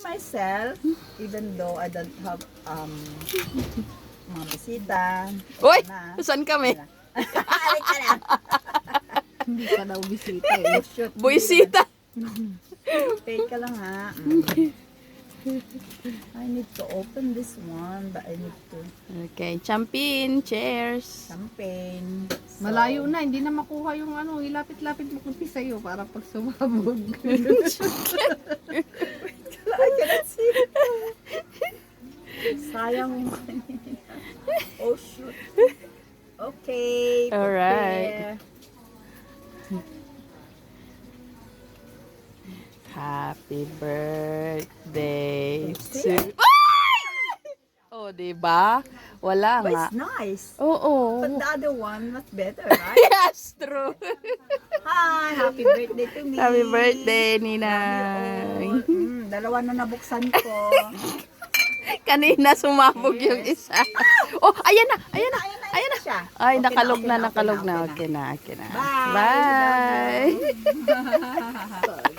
myself, even though I don't have mga bisita. Uy! Na. Saan kami? Ay, ka na. Hindi ka daw bisita eh. Oh, shoot. Buisita! Take ka lang ha. I need to open this one, but I need to Okay, champion, cheers! champagne. So, Malayo na, hindi na makuha yung ano, ilapit-lapit mo kunti sa'yo para pag sumabog. I cannot see. Sayang yung kanina. Oh, shoot. Okay. Alright. prepare. Happy birthday Birthday? to... Ay! Oh, diba? Wala But nga. it's nice. Oo. But the other one was better, right? Yes, true. Hi, happy birthday to me. Happy birthday, Love you Ninang. all. Dalawa na nabuksan ko. Kanina sumabog yung isa. Oh, ayan na, ayan na. Ayan na siya. Ay, Okay nakalog okay na, nakalog na. okay Okay na, okay na. Bye. Bye. Love you.